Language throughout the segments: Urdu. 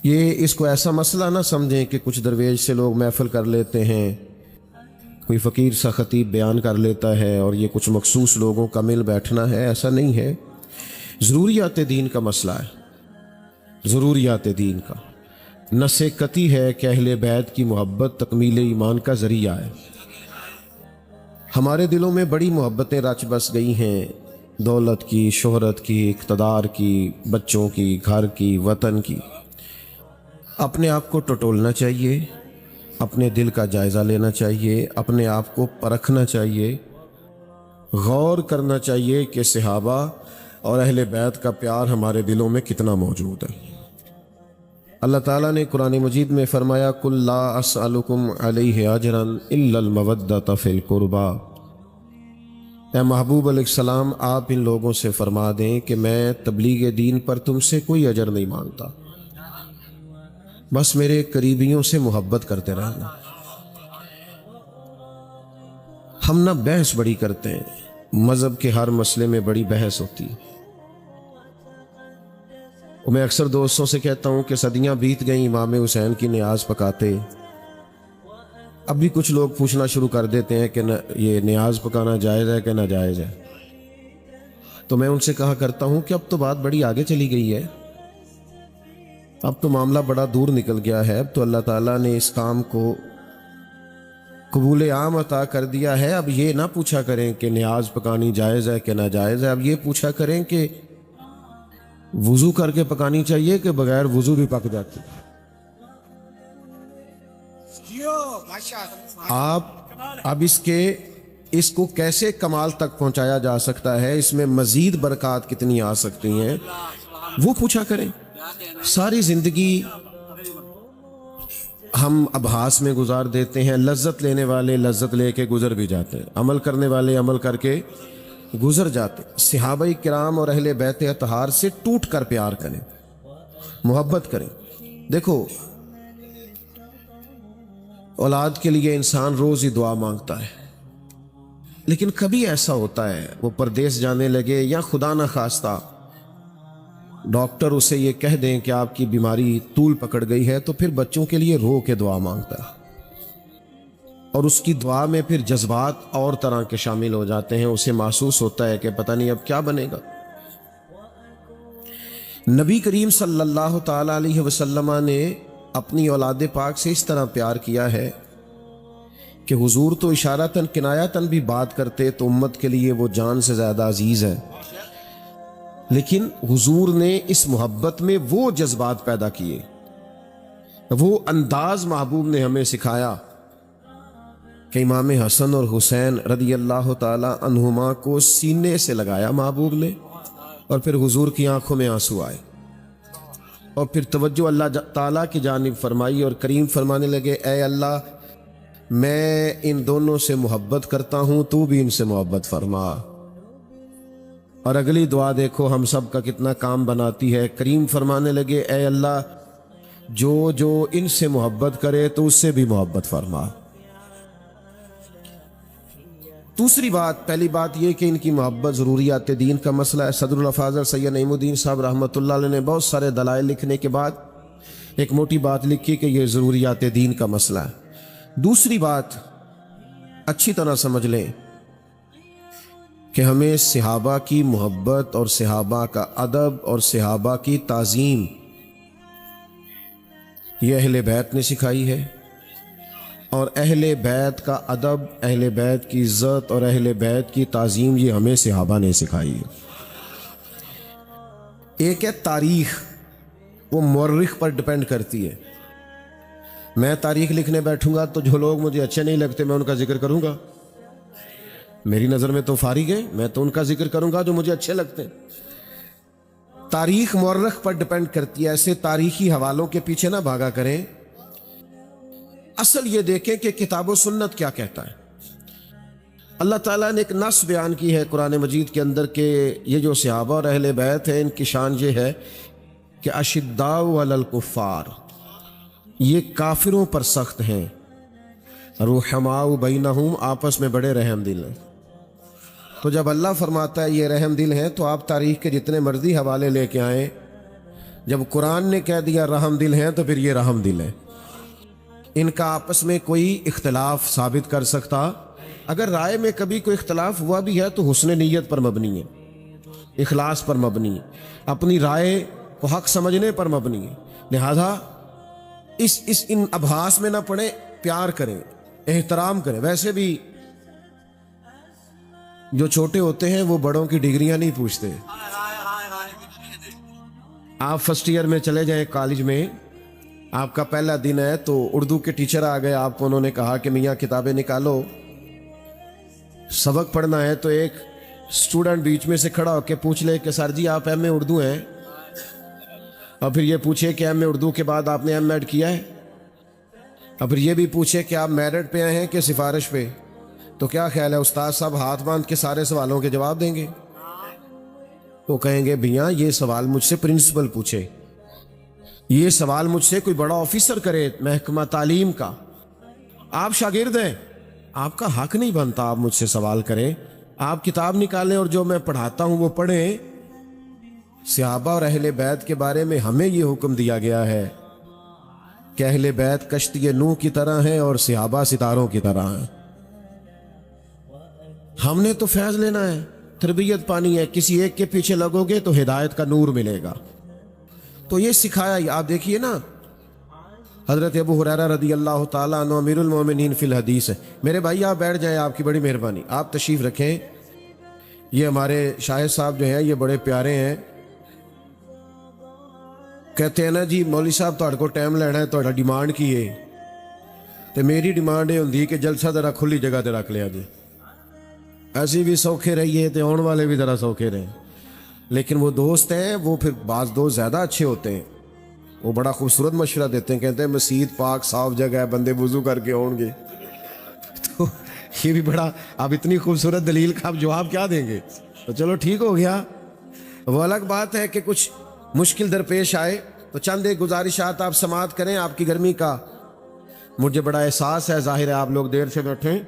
یہ اس کو ایسا مسئلہ نہ سمجھیں کہ کچھ درویش سے لوگ محفل کر لیتے ہیں، کوئی فقیر سا خطیب بیان کر لیتا ہے اور یہ کچھ مخصوص لوگوں کا مل بیٹھنا ہے، ایسا نہیں ہے۔ ضروریات دین کا مسئلہ ہے، ضروریات دین کا نص قطعی ہے کہ اہل بیت کی محبت تکمیل ایمان کا ذریعہ ہے۔ ہمارے دلوں میں بڑی محبتیں رچ بس گئی ہیں، دولت کی، شہرت کی، اقتدار کی، بچوں کی، گھر کی، وطن کی۔ اپنے آپ کو ٹٹولنا چاہیے، اپنے دل کا جائزہ لینا چاہیے، اپنے آپ کو پرکھنا چاہیے، غور کرنا چاہیے کہ صحابہ اور اہل بیت کا پیار ہمارے دلوں میں کتنا موجود ہے۔ اللہ تعالیٰ نے قرآن مجید میں فرمایا قُل لا اسألکم علیہ اجرا الا المودۃ فی القربی۔ اے محبوب علیہ السلام، آپ ان لوگوں سے فرما دیں کہ میں تبلیغ دین پر تم سے کوئی اجر نہیں مانگتا، بس میرے قریبیوں سے محبت کرتے رہنا۔ ہم نہ بحث بڑی کرتے ہیں، مذہب کے ہر مسئلے میں بڑی بحث ہوتی ہے۔ میں اکثر دوستوں سے کہتا ہوں کہ صدیاں بیت گئیں امام حسین کی نیاز پکاتے، اب بھی کچھ لوگ پوچھنا شروع کر دیتے ہیں کہ یہ نیاز پکانا جائز ہے کہ ناجائز ہے۔ تو میں ان سے کہا کرتا ہوں کہ اب تو بات بڑی آگے چلی گئی ہے، اب تو معاملہ بڑا دور نکل گیا ہے، اب تو اللہ تعالیٰ نے اس کام کو قبول عام عطا کر دیا ہے۔ اب یہ نہ پوچھا کریں کہ نیاز پکانی جائز ہے کہ ناجائز ہے، اب یہ پوچھا کریں کہ وضو کر کے پکانی چاہیے کہ بغیر وضو بھی پک جاتی۔ آپ اب اس کو کیسے کمال تک پہنچایا جا سکتا ہے، اس میں مزید برکات کتنی آ سکتی ہیں، وہ پوچھا کریں۔ ساری زندگی ہم ابحاث میں گزار دیتے ہیں، لذت لینے والے لذت لے کے گزر بھی جاتے ہیں، عمل کرنے والے عمل کر کے گزر جاتے۔ صحابہ کرام اور اہل بیت اطہار سے ٹوٹ کر پیار کریں، محبت کریں۔ دیکھو، اولاد کے لیے انسان روز ہی دعا مانگتا ہے، لیکن کبھی ایسا ہوتا ہے وہ پردیس جانے لگے یا خدا نہ خواستہ ڈاکٹر اسے یہ کہہ دیں کہ آپ کی بیماری طول پکڑ گئی ہے، تو پھر بچوں کے لیے رو کے دعا مانگتا ہے، اور اس کی دعا میں پھر جذبات اور طرح کے شامل ہو جاتے ہیں، اسے محسوس ہوتا ہے کہ پتہ نہیں اب کیا بنے گا۔ نبی کریم صلی اللہ تعالی علیہ وسلم نے اپنی اولاد پاک سے اس طرح پیار کیا ہے کہ حضور تو اشارتاً کنایتاً بھی بات کرتے تو امت کے لیے وہ جان سے زیادہ عزیز ہے، لیکن حضور نے اس محبت میں وہ جذبات پیدا کیے، وہ انداز محبوب نے ہمیں سکھایا کہ امام حسن اور حسین رضی اللہ تعالی عنہما کو سینے سے لگایا محبوب نے، اور پھر حضور کی آنکھوں میں آنسو آئے، اور پھر توجہ اللہ تعالیٰ کی جانب فرمائی اور کریم فرمانے لگے اے اللہ، میں ان دونوں سے محبت کرتا ہوں، تو بھی ان سے محبت فرما۔ اور اگلی دعا دیکھو ہم سب کا کتنا کام بناتی ہے، کریم فرمانے لگے اے اللہ، جو ان سے محبت کرے تو اس سے بھی محبت فرما۔ دوسری بات، پہلی بات یہ کہ ان کی محبت ضروریات دین کا مسئلہ ہے۔ صدر الافاضل سید نعیم الدین صاحب رحمۃ اللہ علیہ نے بہت سارے دلائل لکھنے کے بعد ایک موٹی بات لکھی کہ یہ ضروریات دین کا مسئلہ ہے۔ دوسری بات اچھی طرح سمجھ لیں کہ ہمیں صحابہ کی محبت اور صحابہ کا ادب اور صحابہ کی تعظیم یہ اہل بیت نے سکھائی ہے، اور اہل بیت کا ادب، اہل بیت کی عزت اور اہل بیت کی تعظیم یہ ہمیں صحابہ نے سکھائی ہے۔ ایک ہے تاریخ، وہ مورخ پر ڈیپینڈ کرتی ہے۔ میں تاریخ لکھنے بیٹھوں گا تو جو لوگ مجھے اچھے نہیں لگتے میں ان کا ذکر کروں گا، میری نظر میں تو فارغ ہے، میں تو ان کا ذکر کروں گا جو مجھے اچھے لگتے ہیں۔ تاریخ مورخ پر ڈیپینڈ کرتی ہے، ایسے تاریخی حوالوں کے پیچھے نہ بھاگا کریں، اصل یہ دیکھیں کہ کتاب و سنت کیا کہتا ہے۔ اللہ تعالیٰ نے ایک نص بیان کی ہے قرآن مجید کے اندر کہ یہ جو صحابہ اور اہل بیت ہیں ان کی شان یہ ہے کہ اشداء علی الکفار، یہ کافروں پر سخت ہیں، رحماء بینہم، آپس میں بڑے رحم دل ہیں۔ تو جب اللہ فرماتا ہے یہ رحم دل ہیں تو آپ تاریخ کے جتنے مرضی حوالے لے کے آئیں، جب قرآن نے کہہ دیا رحم دل ہیں تو پھر یہ رحم دل ہے. ان کا آپس میں کوئی اختلاف ثابت کر سکتا؟ اگر رائے میں کبھی کوئی اختلاف ہوا بھی ہے تو حسن نیت پر مبنی ہے، اخلاص پر مبنی ہے، اپنی رائے کو حق سمجھنے پر مبنی ہے. لہذا ان ابحاث میں نہ پڑے، پیار کریں، احترام کریں. ویسے بھی جو چھوٹے ہوتے ہیں وہ بڑوں کی ڈگریاں نہیں پوچھتے. آپ فرسٹ ایئر میں چلے جائیں کالج میں، آپ کا پہلا دن ہے تو اردو کے ٹیچر آ گئے، آپ کو انہوں نے کہا کہ میاں کتابیں نکالو، سبق پڑھنا ہے. تو ایک اسٹوڈنٹ بیچ میں سے کھڑا ہو کے پوچھ لے کہ سر جی آپ ایم اے اردو ہیں، اور پھر یہ پوچھے کہ ایم اے اردو کے بعد آپ نے ایم ایڈ کیا ہے، اور پھر یہ بھی پوچھے کہ آپ میرٹ پہ آئے ہیں کہ سفارش پہ. تو کیا خیال ہے استاد صاحب ہاتھ باندھ کے سارے سوالوں کے جواب دیں گے؟ وہ کہیں گے بھیا یہ سوال مجھ سے پرنسپل پوچھے، یہ سوال مجھ سے کوئی بڑا آفیسر کرے محکمہ تعلیم کا. آپ شاگرد ہیں، آپ کا حق نہیں بنتا آپ مجھ سے سوال کریں. آپ کتاب نکالیں اور جو میں پڑھاتا ہوں وہ پڑھیں. صحابہ اور اہل بیت کے بارے میں ہمیں یہ حکم دیا گیا ہے کہ اہل بیت کشتی نوح کی طرح ہیں اور صحابہ ستاروں کی طرح ہیں. ہم نے تو فیض لینا ہے، تربیت پانی ہے. کسی ایک کے پیچھے لگو گے تو ہدایت کا نور ملے گا. تو یہ سکھایا. آپ دیکھیے نا، حضرت ابو ہریرہ رضی اللہ تعالیٰ عنہ امیر المومنین فی الحدیث ہے. میرے بھائی آپ بیٹھ جائیں، آپ کی بڑی مہربانی، آپ تشریف رکھیں. یہ ہمارے شاہد صاحب جو ہیں یہ بڑے پیارے ہیں. کہتے ہیں نا جی مولوی صاحب تہاڈے کو ٹائم لینا ہے، تہاڈا ڈیمانڈ کی ہے. تو میری ڈیمانڈ یہ ہوندی کہ جلسہ ذرا کھلی جگہ تے رکھ لیا جی، ایسی بھی سوکھے رہیے تو آن والے بھی ذرا سوکھے رہیں. لیکن وہ دوست ہیں، وہ پھر بعض دوست زیادہ اچھے ہوتے ہیں، وہ بڑا خوبصورت مشورہ دیتے ہیں. کہتے ہیں مسجد پاک صاف جگہ ہے، بندے وضو کر کے آؤں گے. تو یہ بھی بڑا، اب اتنی خوبصورت دلیل کا آپ جواب کیا دیں گے؟ تو چلو ٹھیک ہو گیا. وہ الگ بات ہے کہ کچھ مشکل درپیش آئے تو چند ایک گزارشات آپ سماعت کریں. آپ کی گرمی کا مجھے بڑا احساس ہے، ظاہر ہے آپ لوگ دیر سے بیٹھیں.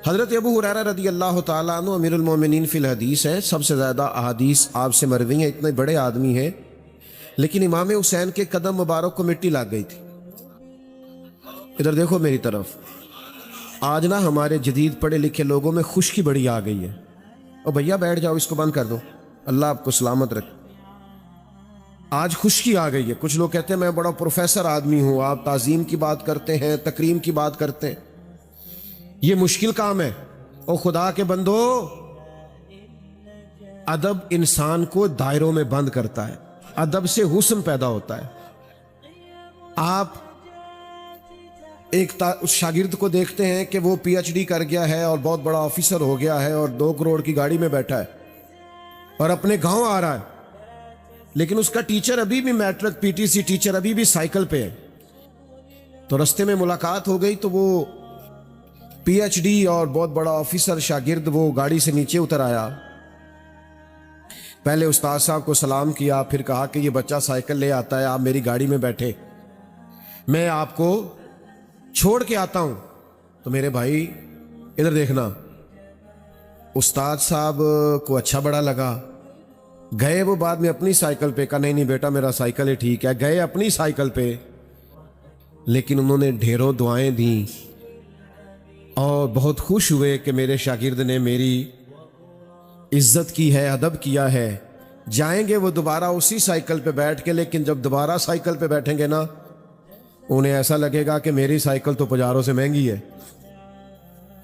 حضرت ابو ہریرہ رضی اللہ تعالیٰ عنہ امیر المومنین فی الحدیث ہے. سب سے زیادہ احادیث آپ سے مروی ہیں، اتنے بڑے آدمی ہیں، لیکن امام حسین کے قدم مبارک کو مٹی لگ گئی تھی. ادھر دیکھو میری طرف. آج نا ہمارے جدید پڑھے لکھے لوگوں میں خشکی بڑی آ گئی ہے. اور بھیا بیٹھ جاؤ، اس کو بند کر دو، اللہ آپ کو سلامت رکھے. آج خشکی آ گئی ہے. کچھ لوگ کہتے ہیں میں بڑا پروفیسر آدمی ہوں، آپ تعظیم کی بات کرتے ہیں، تکریم کی بات کرتے ہیں. یہ مشکل کام ہے. اور خدا کے بندو، ادب انسان کو دائروں میں بند کرتا ہے، ادب سے حسن پیدا ہوتا ہے. آپ ایک اس شاگرد کو دیکھتے ہیں کہ وہ پی ایچ ڈی کر گیا ہے اور بہت بڑا آفیسر ہو گیا ہے اور 2 کروڑ کی گاڑی میں بیٹھا ہے اور اپنے گاؤں آ رہا ہے، لیکن اس کا ٹیچر ابھی بھی matric P T C teacher ابھی بھی سائیکل پہ ہے. تو رستے میں ملاقات ہو گئی تو وہ پی ایچ ڈی اور بہت بڑا آفیسر شاگرد وہ گاڑی سے نیچے اتر آیا. پہلے استاد صاحب کو سلام کیا، پھر کہا کہ یہ بچہ سائیکل لے آتا ہے، آپ میری گاڑی میں بیٹھے، میں آپ کو چھوڑ کے آتا ہوں. تو میرے بھائی ادھر دیکھنا، استاد صاحب کو اچھا بڑا لگا. گئے وہ بعد میں اپنی سائیکل پہ، کہا نہیں بیٹا میرا سائیکل ہی ٹھیک ہے. گئے اپنی سائیکل پہ، لیکن انہوں نے ڈھیروں دعائیں دیں اور بہت خوش ہوئے کہ میرے شاگرد نے میری عزت کی ہے، ادب کیا ہے. جائیں گے وہ دوبارہ اسی سائیکل پہ بیٹھ کے، لیکن جب دوبارہ سائیکل پہ بیٹھیں گے نا انہیں ایسا لگے گا کہ میری سائیکل تو پجاروں سے مہنگی ہے،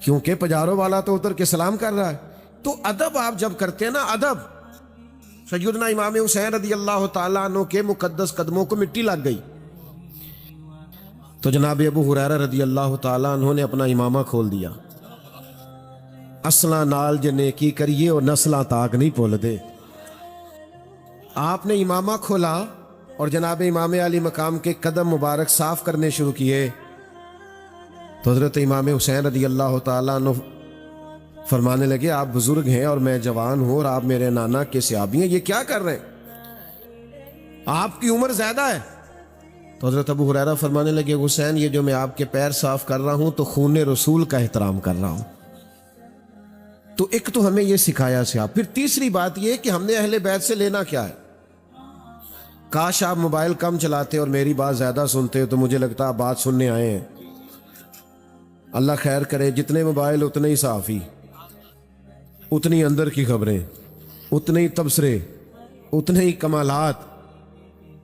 کیونکہ پجاروں والا تو اتر کے سلام کر رہا ہے. تو ادب آپ جب کرتے ہیں نا، ادب، سیدنا امام حسین رضی اللہ تعالیٰ عنہ کے مقدس قدموں کو مٹی لگ گئی. تو جناب ابو ہریرہ رضی اللہ تعالیٰ عنہ نے اپنا امامہ کھول دیا. اصلاں نال جے نیکی کریے اور نسلاں تاک نہیں بھول دے. آپ نے امامہ کھولا اور جناب امام علی مقام کے قدم مبارک صاف کرنے شروع کیے. تو حضرت امام حسین رضی اللہ تعالیٰ عنہ فرمانے لگے آپ بزرگ ہیں اور میں جوان ہوں اور آپ میرے نانا کے صحابی ہیں، یہ کیا کر رہے ہیں؟ آپ کی عمر زیادہ ہے. تو حضرت ابو ہریرہ فرمانے لگے حسین یہ جو میں آپ کے پیر صاف کر رہا ہوں تو خون رسول کا احترام کر رہا ہوں. تو ایک تو ہمیں یہ سکھایا صاحب. پھر تیسری بات یہ کہ ہم نے اہل بیت سے لینا کیا ہے. کاش آپ موبائل کم چلاتے اور میری بات زیادہ سنتے تو مجھے لگتا آپ بات سننے آئے ہیں۔ اللہ خیر کرے، جتنے موبائل اتنے ہی صحافی، اتنی اندر کی خبریں، اتنے ہی تبصرے، اتنے ہی کمالات۔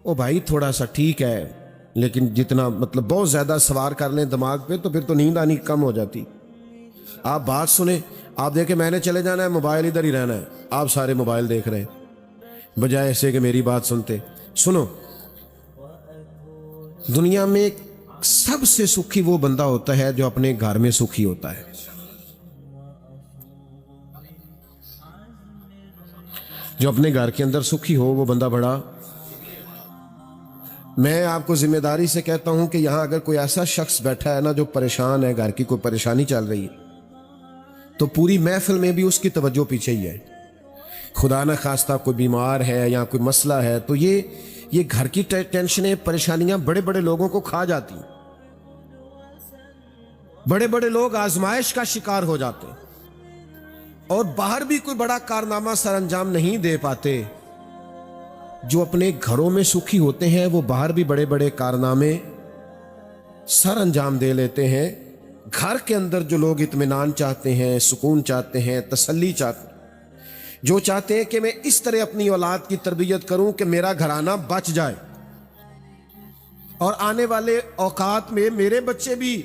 او بھائی تھوڑا سا ٹھیک ہے، لیکن جتنا مطلب بہت زیادہ سوار کر لیں دماغ پہ تو پھر تو نیند آنی کم ہو جاتی۔ آپ بات سنیں، آپ دیکھیں میں نے چلے جانا ہے، موبائل ادھر ہی رہنا ہے، آپ سارے موبائل دیکھ رہے ہیں بجائے ایسے کہ میری بات سنتے۔ سنو، دنیا میں سب سے سکھی وہ بندہ ہوتا ہے جو اپنے گھر میں سکھی ہوتا ہے۔ جو اپنے گھر کے اندر سکھی ہو وہ بندہ بڑا۔ میں آپ کو ذمہ داری سے کہتا ہوں کہ یہاں اگر کوئی ایسا شخص بیٹھا ہے نا جو پریشان ہے، گھر کی کوئی پریشانی چل رہی ہے، تو پوری محفل میں بھی اس کی توجہ پیچھے ہی ہے۔ خدا نہ خواستہ کوئی بیمار ہے یا کوئی مسئلہ ہے تو یہ گھر کی ٹینشنیں، پریشانیاں بڑے بڑے لوگوں کو کھا جاتی ہیں۔ بڑے بڑے لوگ آزمائش کا شکار ہو جاتے ہیں اور باہر بھی کوئی بڑا کارنامہ سر انجام نہیں دے پاتے۔ جو اپنے گھروں میں سکھی ہوتے ہیں وہ باہر بھی بڑے بڑے کارنامے سر انجام دے لیتے ہیں۔ گھر کے اندر جو لوگ اطمینان چاہتے ہیں، سکون چاہتے ہیں، تسلی چاہتے ہیں، جو چاہتے ہیں کہ میں اس طرح اپنی اولاد کی تربیت کروں کہ میرا گھرانہ بچ جائے اور آنے والے اوقات میں میرے بچے بھی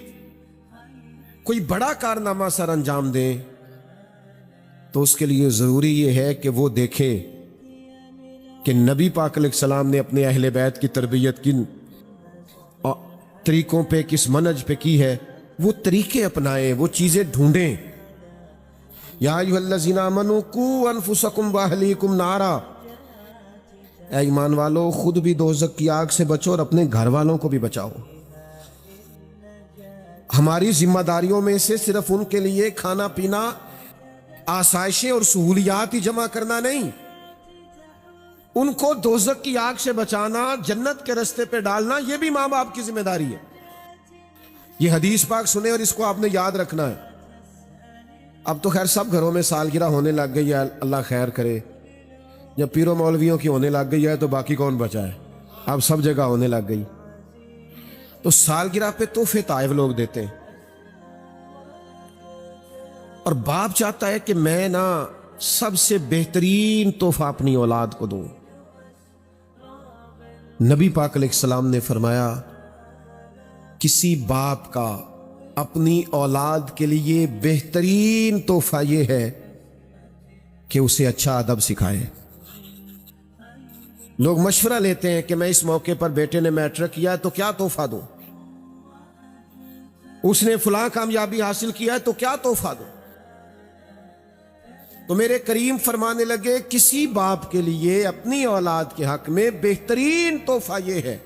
کوئی بڑا کارنامہ سر انجام دیں، تو اس کے لیے ضروری یہ ہے کہ وہ دیکھے کہ نبی پاک علیہ السلام نے اپنے اہل بیت کی تربیت کن طریقوں پہ، کس منہج پہ کی ہے، وہ طریقے اپنائیں، وہ چیزیں ڈھونڈیں۔ یا ایھا الذین آمنوا قوا انفسکم واہلیکم نارا، اے ایمان والو خود بھی دوزخ کی آگ سے بچو اور اپنے گھر والوں کو بھی بچاؤ۔ ہماری ذمہ داریوں میں سے صرف ان کے لیے کھانا پینا، آسائشیں اور سہولیات ہی جمع کرنا نہیں، ان کو دوزخ کی آگ سے بچانا، جنت کے رستے پہ ڈالنا، یہ بھی ماں باپ کی ذمہ داری ہے۔ یہ حدیث پاک سنے اور اس کو آپ نے یاد رکھنا ہے۔ اب تو خیر سب گھروں میں سالگرہ ہونے لگ گئی ہے، اللہ خیر کرے۔ جب پیروں مولویوں کی ہونے لگ گئی ہے تو باقی کون بچا ہے؟ اب سب جگہ ہونے لگ گئی۔ تو سالگرہ پہ تحفے تحائف لوگ دیتے ہیں، اور باپ چاہتا ہے کہ میں نا سب سے بہترین تحفہ اپنی اولاد کو دوں۔ نبی پاک علیہ السلام نے فرمایا کسی باپ کا اپنی اولاد کے لیے بہترین تحفہ یہ ہے کہ اسے اچھا ادب سکھائے۔ لوگ مشورہ لیتے ہیں کہ میں اس موقع پر بیٹے نے میٹرک کیا ہے تو کیا تحفہ دوں، اس نے فلاں کامیابی حاصل کیا ہے تو کیا تحفہ دوں۔ تو میرے کریم فرمانے لگے کسی باپ کے لیے اپنی اولاد کے حق میں بہترین تحفہ یہ ہے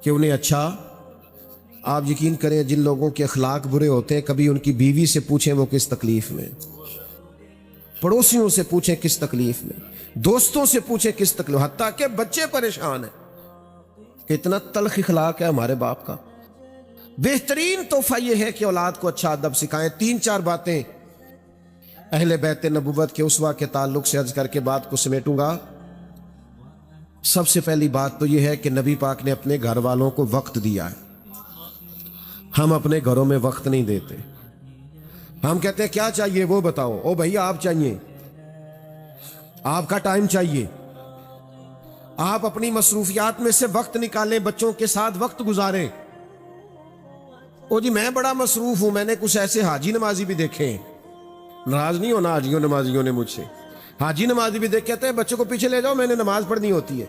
کہ انہیں اچھا، آپ یقین کریں جن لوگوں کے اخلاق برے ہوتے ہیں کبھی ان کی بیوی سے پوچھیں وہ کس تکلیف میں، پڑوسیوں سے پوچھیں کس تکلیف میں، دوستوں سے پوچھیں کس تکلیف، حتیٰ کہ بچے پریشان ہیں کہ اتنا تلخ اخلاق ہے ہمارے باپ کا۔ بہترین تحفہ یہ ہے کہ اولاد کو اچھا ادب سکھائیں۔ 3-4 باتیں اہل بیت نبوت کے اسوہ کے تعلق سے عرض کر کے بات کو سمیٹوں گا۔ سب سے پہلی بات تو یہ ہے کہ نبی پاک نے اپنے گھر والوں کو وقت دیا ہے۔ ہم اپنے گھروں میں وقت نہیں دیتے، ہم کہتے ہیں کیا چاہیے وہ بتاؤ، او بھائی آپ چاہیے، آپ کا ٹائم چاہیے، آپ اپنی مصروفیات میں سے وقت نکالیں، بچوں کے ساتھ وقت گزاریں۔ او جی میں بڑا مصروف ہوں، میں نے کچھ ایسے حاجی نمازی بھی دیکھے ہیں، ناراض نہیں ہونا حاجیوں نمازیوں نے مجھ سے، حاجی نمازی بھی دیکھ کہتے ہیں بچوں کو پیچھے لے جاؤ میں نے نماز پڑھنی ہوتی ہے۔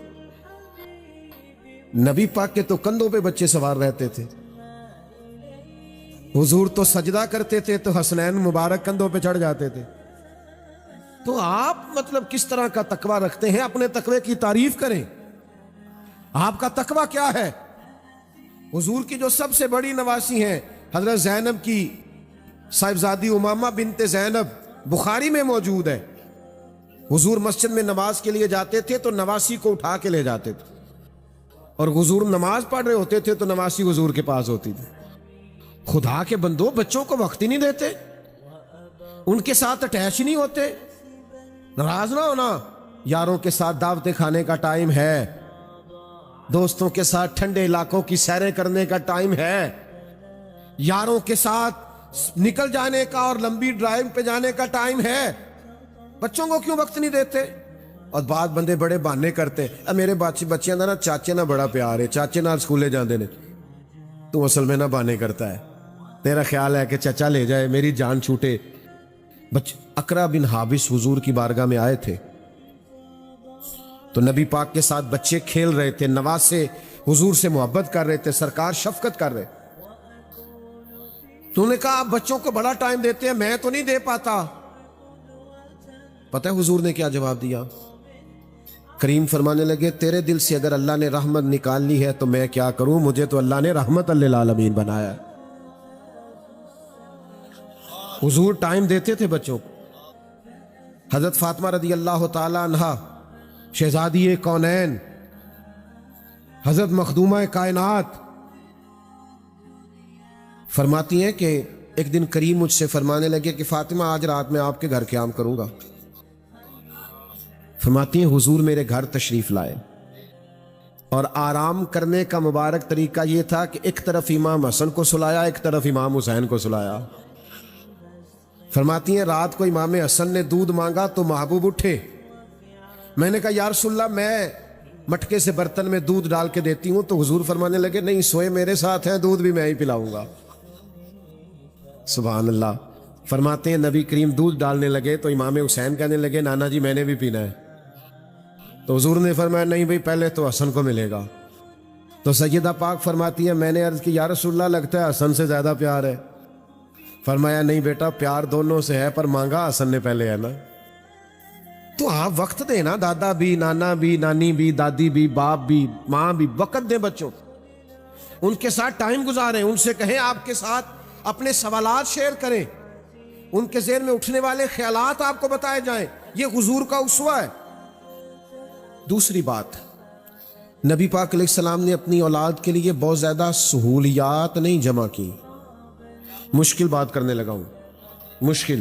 نبی پاک کے تو کندھوں پہ بچے سوار رہتے تھے، حضور تو سجدہ کرتے تھے تو حسنین مبارک کندھوں پہ چڑھ جاتے تھے۔ تو آپ مطلب کس طرح کا تقوی رکھتے ہیں؟ اپنے تقوی کی تعریف کریں۔ آپ کا تقوی کیا ہے؟ حضور کی جو سب سے بڑی نواسی ہیں حضرت زینب کی صاحبزادی امامہ بنت زینب، بخاری میں موجود ہے، حضور مسجد میں نماز کے لیے جاتے تھے تو نواسی کو اٹھا کے لے جاتے تھے، اور حضور نماز پڑھ رہے ہوتے تھے تو نواسی حضور کے پاس ہوتی تھی۔ خدا کے بندو بچوں کو وقت ہی نہیں دیتے، ان کے ساتھ اٹیچ نہیں ہوتے۔ ناراض نہ ہونا، یاروں کے ساتھ دعوت کھانے کا ٹائم ہے، دوستوں کے ساتھ ٹھنڈے علاقوں کی سیریں کرنے کا ٹائم ہے، یاروں کے ساتھ نکل جانے کا اور لمبی ڈرائیو پہ جانے کا ٹائم ہے، بچوں کو کیوں وقت نہیں دیتے؟ اور بعض بندے بڑے بہانے کرتے، میرے بچیاں نا چاچے نہ بڑا پیار ہے، چاچے نال سکولے جاندے نے، تو اصل میں نہ بہانے کرتا ہے، تیرا خیال ہے کہ چچا لے جائے میری جان چھوٹے۔ اقرا بن حابس حضور کی بارگاہ میں آئے تھے تو نبی پاک کے ساتھ بچے کھیل رہے تھے، نواسے حضور سے محبت کر رہے تھے، سرکار شفقت کر رہے، تو نے کہا آپ بچوں کو بڑا ٹائم دیتے ہیں، میں تو نہیں دے پاتا۔ پتہ ہے حضور نے کیا جواب دیا؟ کریم فرمانے لگے تیرے دل سے اگر اللہ نے رحمت نکال لی ہے تو میں کیا کروں، مجھے تو اللہ نے رحمت للعالمین بنایا۔ حضور ٹائم دیتے تھے بچوں کو۔ حضرت فاطمہ رضی اللہ تعالی عنہا شہزادی کونین، حضرت مخدومہ کائنات، فرماتی ہیں کہ ایک دن کریم مجھ سے فرمانے لگے کہ فاطمہ آج رات میں آپ کے گھر قیام کروں گا۔ فرماتی ہیں حضور میرے گھر تشریف لائے اور آرام کرنے کا مبارک طریقہ یہ تھا کہ ایک طرف امام حسن کو سلایا، ایک طرف امام حسین کو سلایا۔ فرماتی ہیں رات کو امام حسن نے دودھ مانگا تو محبوب اٹھے، میں نے کہا یا رسول اللہ میں مٹکے سے برتن میں دودھ ڈال کے دیتی ہوں، تو حضور فرمانے لگے نہیں، سوئے میرے ساتھ ہیں، دودھ بھی میں ہی پلاؤں گا۔ سبحان اللہ۔ فرماتے ہیں نبی کریم دودھ ڈالنے لگے تو امام حسین کہنے لگے نانا جی میں نے بھی پینا ہے، تو حضور نے فرمایا نہیں بھئی پہلے تو حسن کو ملے گا۔ تو سیدہ پاک فرماتی ہے میں نے عرض کی یا رسول اللہ لگتا ہے حسن سے زیادہ پیار ہے۔ فرمایا نہیں بیٹا پیار دونوں سے ہے، پر مانگا حسن نے پہلے ہے نا۔ تو آپ وقت دیں نا، دادا بھی، نانا بھی، نانی بھی، دادی بھی، باپ بھی، ماں بھی، وقت دیں بچوں، ان کے ساتھ ٹائم گزاریں، ان سے کہیں آپ کے ساتھ اپنے سوالات شیئر کریں، ان کے ذہن میں اٹھنے والے خیالات آپ کو بتائے جائیں، یہ حضور کا اسوہ ہے۔ دوسری بات، نبی پاک علیہ السلام نے اپنی اولاد کے لیے بہت زیادہ سہولیات نہیں جمع کی۔ مشکل بات کرنے لگا ہوں، مشکل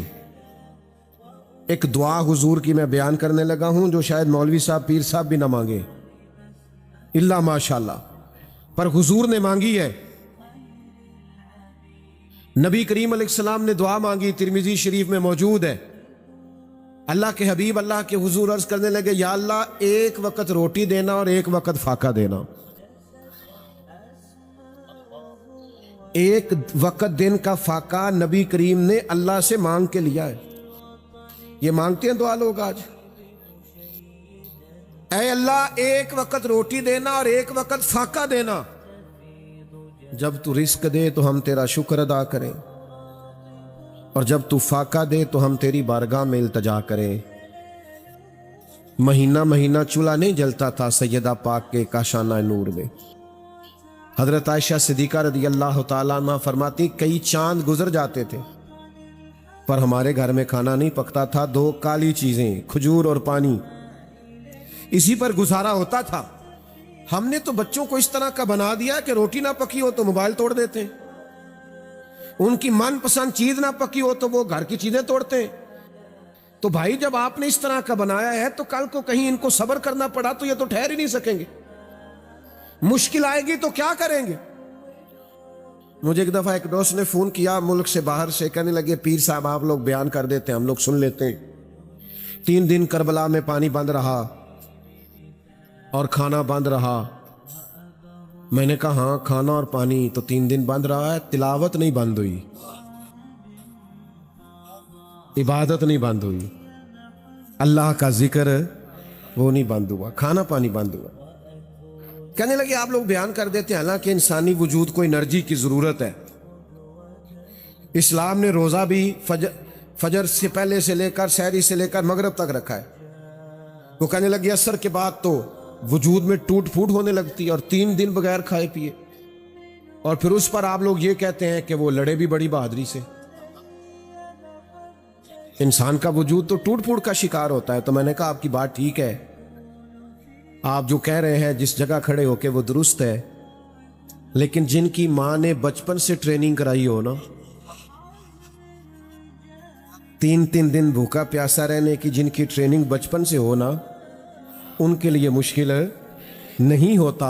ایک دعا حضور کی میں بیان کرنے لگا ہوں جو شاید مولوی صاحب پیر صاحب بھی نہ مانگے الا ماشاءاللہ، پر حضور نے مانگی ہے۔ نبی کریم علیہ السلام نے دعا مانگی، ترمذی شریف میں موجود ہے۔ اللہ کے حبیب اللہ کے حضور عرض کرنے لگے یا اللہ ایک وقت روٹی دینا اور ایک وقت فاقہ دینا، ایک وقت دن کا فاقہ نبی کریم نے اللہ سے مانگ کے لیا ہے۔ یہ مانگتے ہیں دعا لوگ آج، اے اللہ ایک وقت روٹی دینا اور ایک وقت فاقہ دینا، جب تو رزق دے تو ہم تیرا شکر ادا کریں، اور جب تو فاقہ دے تو ہم تیری بارگاہ میں التجا کریں۔ مہینہ مہینہ چولہا نہیں جلتا تھا سیدہ پاک کے کاشانہ نور میں۔ حضرت عائشہ صدیقہ رضی اللہ تعالیٰ عنہ فرماتی کئی چاند گزر جاتے تھے پر ہمارے گھر میں کھانا نہیں پکتا تھا، دو کالی چیزیں کھجور اور پانی، اسی پر گزارا ہوتا تھا۔ ہم نے تو بچوں کو اس طرح کا بنا دیا کہ روٹی نہ پکی ہو تو موبائل توڑ دیتے ہیں، ان کی من پسند چیز نہ پکی ہو تو وہ گھر کی چیزیں توڑتے ہیں۔ تو بھائی جب آپ نے اس طرح کا بنایا ہے تو کل کو کہیں ان کو صبر کرنا پڑا تو یہ تو ٹھہر ہی نہیں سکیں گے، مشکل آئے گی تو کیا کریں گے؟ مجھے ایک دفعہ ایک دوست نے فون کیا ملک سے باہر سے، کہنے لگے پیر صاحب آپ لوگ بیان کر دیتے ہیں ہم لوگ سن لیتے ہیں، 3 دن کربلا میں پانی بند رہا اور کھانا بند رہا۔ میں نے کہا ہاں کھانا اور پانی تو 3 دن بند رہا ہے، تلاوت نہیں بند ہوئی، عبادت نہیں بند ہوئی، اللہ کا ذکر وہ نہیں بند ہوا، کھانا پانی بند ہوا۔ کہنے لگے آپ لوگ بیان کر دیتے ہیں حالانکہ انسانی وجود کو انرجی کی ضرورت ہے۔ اسلام نے روزہ بھی فجر سے پہلے سے لے کر سحری سے لے کر مغرب تک رکھا ہے۔ وہ کہنے لگے عصر کے بعد تو وجود میں ٹوٹ پھوٹ ہونے لگتی ہے اور 3 دن بغیر کھائے پیے، اور پھر اس پر آپ لوگ یہ کہتے ہیں کہ وہ لڑے بھی بڑی بہادری سے۔ انسان کا وجود تو ٹوٹ پھوٹ کا شکار ہوتا ہے۔ تو میں نے کہا آپ کی بات ٹھیک ہے، آپ جو کہہ رہے ہیں جس جگہ کھڑے ہو کے وہ درست ہے، لیکن جن کی ماں نے بچپن سے ٹریننگ کرائی ہو نا، 3 دن بھوکا پیاسا رہنے کی جن کی ٹریننگ بچپن سے ہو نا، ان کے لیے مشکل نہیں ہوتا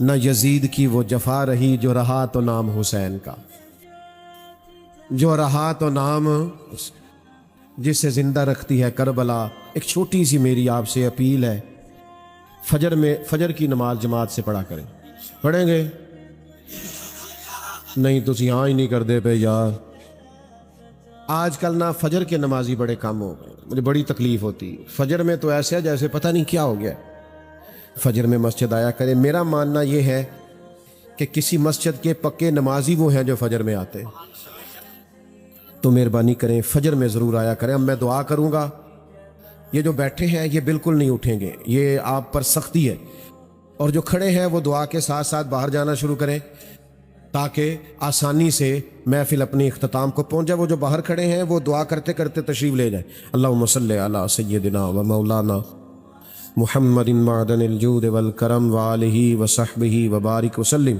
نہ یزید کی وہ جفا رہی جو رہا تو نام حسین کا، جو رہا تو نام جسے زندہ رکھتی ہے کربلا۔ ایک چھوٹی سی میری آپ سے اپیل ہے، فجر کی نماز جماعت سے پڑھا کریں۔ پڑھیں گے؟ نہیں تو یہاں ہی نہیں کر دے پہ یار۔ آج کل نا فجر کے نمازی بڑے کم ہو گئے، مجھے بڑی تکلیف ہوتی۔ فجر میں تو ایسے ہے جیسے پتہ نہیں کیا ہو گیا۔ فجر میں مسجد آیا کرے۔ میرا ماننا یہ ہے کہ کسی مسجد کے پکے نمازی وہ ہیں جو فجر میں آتے، تو مہربانی کریں فجر میں ضرور آیا کریں۔ اب میں دعا کروں گا، یہ جو بیٹھے ہیں یہ بالکل نہیں اٹھیں گے، یہ آپ پر سختی ہے، اور جو کھڑے ہیں وہ دعا کے ساتھ ساتھ باہر جانا شروع کریں تاکہ آسانی سے محفل اپنی اختتام کو پہنچ جائے۔ وہ جو باہر کھڑے ہیں وہ دعا کرتے کرتے تشریف لے جائیں۔ اللہم صلی علی سیدنا و مولانا محمد معدن الجود والکرم وآلہ وصحبہ وبارک وسلم۔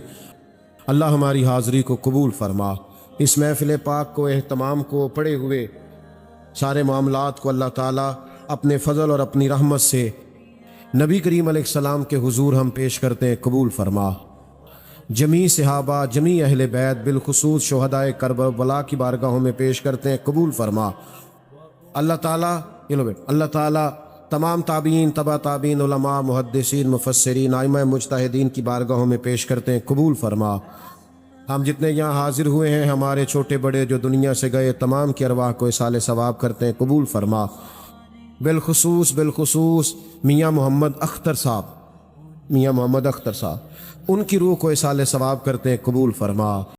اللہ ہماری حاضری کو قبول فرما، اس محفل پاک کو، اہتمام کو، پڑے ہوئے سارے معاملات کو اللہ تعالیٰ اپنے فضل اور اپنی رحمت سے نبی کریم علیہ السلام کے حضور ہم پیش کرتے ہیں، قبول فرما۔ جمیع صحابہ، جمیع اہل بیت، بالخصوص شہدائے کربلا کی بارگاہوں میں پیش کرتے ہیں، قبول فرما۔ اللہ تعالیٰ تمام تابعین، تبع تابعین، علماء، محدثین، مفسرین، ائمہ مجتہدین کی بارگاہوں میں پیش کرتے ہیں، قبول فرما۔ ہم جتنے یہاں حاضر ہوئے ہیں، ہمارے چھوٹے بڑے جو دنیا سے گئے، تمام کی ارواح کو اصال ثواب کرتے ہیں، قبول فرما۔ بالخصوص میاں محمد اختر صاحب، ان کی روح کو اصال ثواب کرتے ہیں، قبول فرما۔